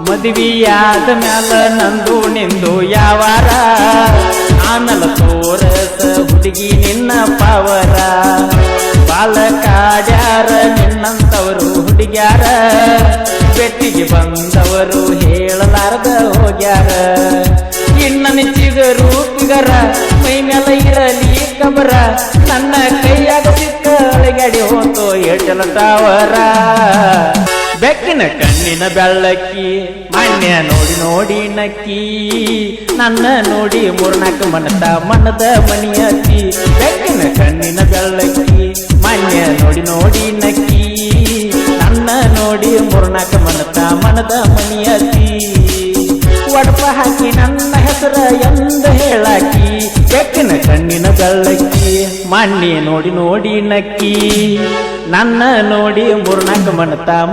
ಮದುವೆಯಾದ ಮ್ಯಾಲ ನಂದು ನಿಂದು ಯಾವಾರ ಆನಲ ತೋರಸ ಹುಡುಗಿ ನಿನ್ನ ಪಾವರ ಬಾಲ ಕಾಡ್ಯಾರ ನಿನ್ನಂತವರು ಹುಡುಗ್ಯಾರ ಬೆಟ್ಟಿಗೆ ಬಂದವರು ಹೇಳಲಾರ್ದ ಹೋಗ್ಯಾರ ಇನ್ನ ನಿಚ್ಚಿಗರು ಪಿಗರ ಮೈ ಮೇಲ ಇರಲಿ ಕಬರ ನನ್ನ ಕೈಯಾಗ ಸಿಕ್ಕ ಅಳಗಡಿ ಹೋತೋ ಏಟಲ ಟಾವರ ಬೆಕ್ಕಿನ ಕಣ್ಣಿನ ಬೆಳ್ಳಕ್ಕಿ ಮಾನ್ಯ ನೋಡಿ ನೋಡಿ ನಕ್ಕಿ ನನ್ನ ನೋಡಿ ಮೂರ್ನಾಲ್ಕು ಮನದ ಮನಿಯತ್ತಿ ಬೆಕ್ಕಿನ ಕಣ್ಣಿನ ಬೆಳ್ಳಕ್ಕಿ ಮಾನ್ಯ ನೋಡಿ ನೋಡಿ ನಕ್ಕಿ ನನ್ನ ನೋಡಿ ಮೂರ್ನಾಲ್ಕು ಮನದ ಮನಿಯತ್ತಿ ಒಡಪ ಹಾಕಿ ನನ್ನ ಹೆಸರ ಎಂದು ಹೇಳಾಕಿ ಬೆಕ್ಕಿನ ಕಣ್ಣಿನ ಬೆಳ್ಳಕ್ಕಿ ಮಾನ್ಯ ನೋಡಿ ನೋಡಿ ನಕ್ಕಿ ನನ್ನ ನೋಡಿ ಮೂರ್ನಾಲ್ಕು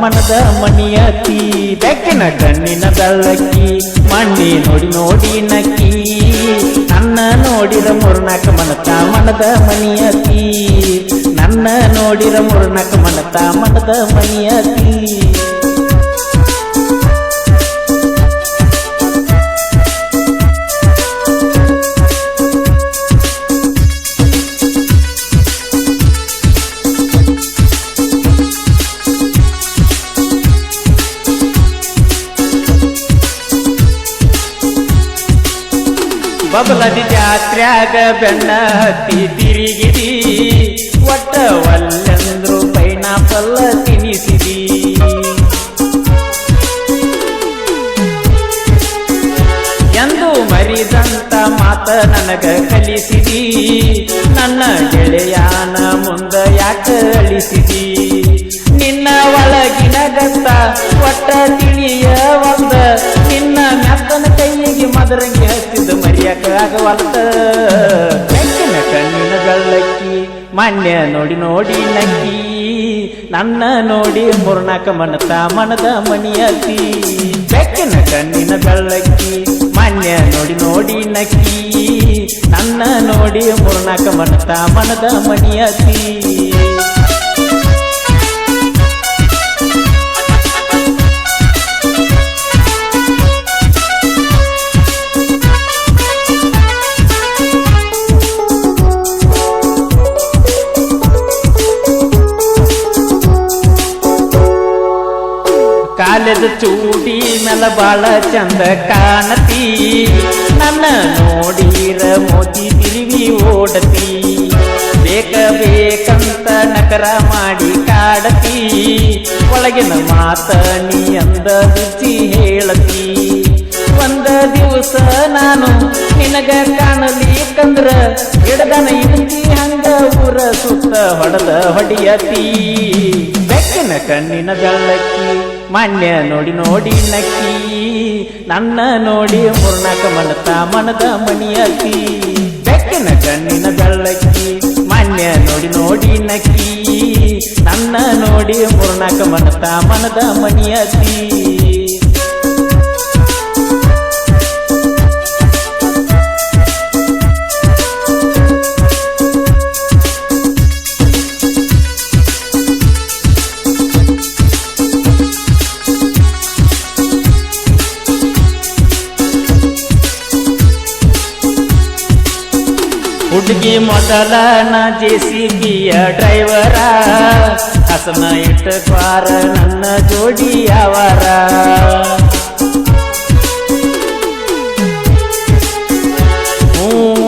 ಮನದ ಮನಿಯತ್ತಿ ಬೆಕ್ಕಿನ ಕಣ್ಣಿನ ಬೆಳ್ಳಕ್ಕಿ ಮಣ್ಣಿ ನೋಡಿ ನೋಡಿ ನಕ್ಕಿ ನನ್ನ ನೋಡಿರ ಮೂರ್ನಾಲ್ಕು ಮನದ ಮನಿಯತ್ತಿ ನನ್ನ ನೋಡಿರ ಮೂರ್ನಾಲ್ಕು ಮನದ ಮನಿಯತ್ತಿ ಬಬಲದಿ ಜಾತ್ರ್ಯಾಗ ಬೆಣ್ಣ ಹತ್ತಿ ತಿರುಗಿದಿ ಒಟ್ಟ ಒಲ್ಲೆಂದ್ರು ಪೈನಾಪಲ್ಲ ತಿನಿಸಿದಿ ಎಂದು ಮರಿದಂತ ಮಾತ ನನಗ ಕಲಿಸಿದಿ ನನ್ನ ಗೆಳೆಯಾನ ಮುಂದ ಯಾಕ ಅಳಿಸಿದಿ ನಿನ್ನ ಒಳಗಿನ ಗತ್ತ ಒಟ್ಟ ತಿಳಿಯ ಒಂದ ನಿನ್ನ ಮೆತ್ತನ ಕೈಯಿಗೆ ಮದರಂಗಿ ಹಚ್ಚಿದ ಮರಿಯಕ ಆಗವಲ್ತ ಬೆಕ್ಕಿನ ಕಣ್ಣಿನ ಬೆಳ್ಳಕ್ಕಿ ಮಾನ್ಯ ನೋಡಿ ನೋಡಿ ನಕ್ಕಿ ನನ್ನ ನೋಡಿ ಮೂರ್ನಾಲ್ಕು ಮನದ ಮನಿಯತ್ತಿ ಬೆಕ್ಕಿನ ಕಣ್ಣಿನ ಬೆಳ್ಳಕ್ಕಿ ಮಾನ್ಯ ನೋಡಿ ನೋಡಿ ನಕ್ಕಿ ನನ್ನ ನೋಡಿ ಮೂರ್ನಾಲ್ಕು ಮನದ ಮನಿಯತ್ತಿ ಕಾಲದ ಚೂಡಿ ಮೇಲ ಬಾಳ ಚಂದ ಕಾಣತಿ ನನ್ನ ನೋಡಿರ ಮೋದಿ ತಿರುವಿ ಓಡತಿ ಬೇಕಂತ ನಕರ ಮಾಡಿ ಕಾಡತಿ ಒಳಗಿನ ಮಾತ ನೀ ಅಂದ ರುಚಿ ಹೇಳತಿ ಒಂದ ದಿವಸ ನಾನು ನಿನಗ ಕಾಣಲಿಕ್ಕಂದ್ರ ಹಿಡದನ ಇಳಿಸಿ ಹಂಗ ಊರ ಸುತ್ತ ಹೊಡೆಯತಿ ಬೆಕ್ಕಿನ ಕಣ್ಣಿನ ಬೆಳ್ಳಕ್ಕಿ ಮಾನ್ಯ ನೋಡಿ ನೋಡಿ ನಕ್ಕಿ ನನ್ನ ನೋಡಿ ಮೂರ್ನಾಲ್ಕು ಮನದ ಮನಿಯತ್ತಿ ಬೆಕ್ಕಿನ ಕಣ್ಣಿನ ಬೆಳ್ಳಕ್ಕಿ ಮಾನ್ಯ ನೋಡಿ ನೋಡಿ ನಕ್ಕಿ ನನ್ನ ನೋಡಿ ಮೂರ್ನಾಲ್ಕು ಮನದ ಮನಿಯತ್ತಿ ಹುಡುಗಿ ಮೊದಲ ನಾ JCBಯ ಡ್ರೈವರ ಹಸನ ಇಟ್ಟ ಕ್ವಾರ ನನ್ನ ಜೋಡಿ ಯಾವಾರ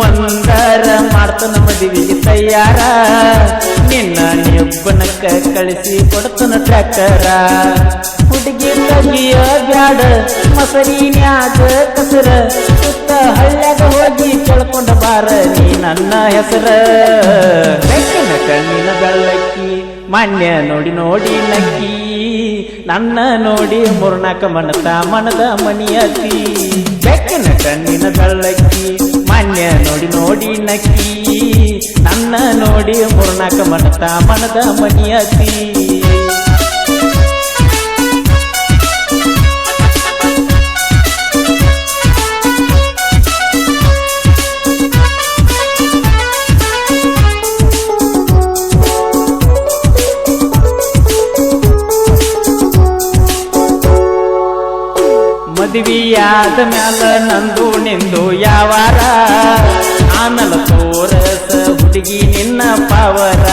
ಅಂದರ ಮಾಡ್ತನ ಮದುವೆಗೆ ತಯಾರ ನಿನ್ನ ನಿಬ್ಬನಕ್ಕ ಕಳಿಸಿ ಕೊಡ್ತನ ಟ್ರ್ಯಾಕ್ಟರ ಹುಡುಗಿ ತಗಿಯ ಬ್ಯಾಡ ಮಸರಿನ್ಯಾಗ ಕಸರ ಸುತ್ತ ಹಳ್ಳ್ಯಾಗ ಹೋಗಿ ಕೇಳ್ಕೊಂಡ ಬಾರ ನೀ ನನ್ನ ಹೆಸರ ಬೆಕ್ಕಿನ ಕಣ್ಣಿನ ಬೆಳ್ಳಕ್ಕಿ ಮಾನ್ಯ ನೋಡಿ ನೋಡಿ ನಕ್ಕಿ ನನ್ನ ನೋಡಿ ಮೂರ್ನಾಲ್ಕು ಮನದ ಮನಿಯತ್ತಿ ಬೆಕ್ಕಿನ ಕಣ್ಣಿನ ಬೆಳ್ಳಕ್ಕಿ ಮಾನ್ಯ ನೋಡಿ ನೋಡಿ ನಕ್ಕಿ ನನ್ನ ನೋಡಿ ಮೂರ್ನಾಲ್ಕು ಮನದ ಮನಿಯತ್ತಿ ಮದುವೆಯಾದ ಮ್ಯಾಲ ನಂದು ನಿಂದು ಯಾವಾರ ಆನಲ ತೋರಸ ಹುಡುಗಿ ನಿನ್ನ ಪಾವರ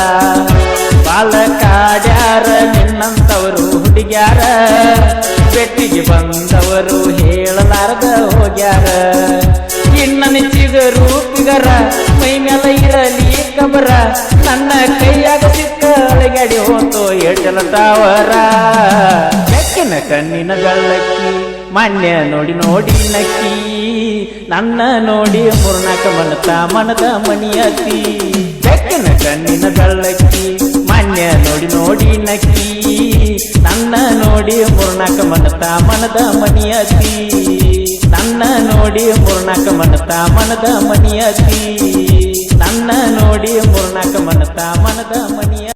ಬಾಳ ಕಾಡ್ಯಾರ ನಿನ್ನಂತವರು ಹುಡುಗ್ಯಾರ ಬೆಟ್ಟಿಗೆ ಬಂದವರು ಹೇಳಲಾರ್ದ ಹೋಗ್ಯಾರ ಇನ್ನ ನಿಚ್ಚಿದ ರೂಪಿಗರ ಮೈ ಮ್ಯಾಲ ಇರಲಿ ಕಬರ ನನ್ನ ಕೈಯಾಗ ಸಿಕ್ಕ ಅಳಗಡಿ ಹೋತೋ ಏಟಲ ತಾವರ ಬೆಕ್ಕಿನ ಕಣ್ಣಿನ ಗಳ್ಳಕ್ಕಿ ಮಾನ್ಯ ನೋಡಿ ನೋಡಿ ನಕ್ಕಿ ನನ್ನ ನೋಡಿ ಮುರ್ನಾಕ ಮನದ ಮಣಿಯತಿ ಬೆಕ್ಕಿನ ಕಣ್ಣಿನ ಗಳ್ಳಕ್ಕಿ ಮಾನ್ಯ ನೋಡಿ ನೋಡಿ ನಕ್ಕಿ ನನ್ನ ನೋಡಿ ಮುರ್ನಾಕ ಮನದ ಮಣಿಯತಿ ನನ್ನ ನೋಡಿ ಮುರ್ನಾಕ ಮನದ ಮಣಿಯತಿ ನನ್ನ ನೋಡಿ ಮುರ್ನಾಕ ಮನದ ಮಣಿಯ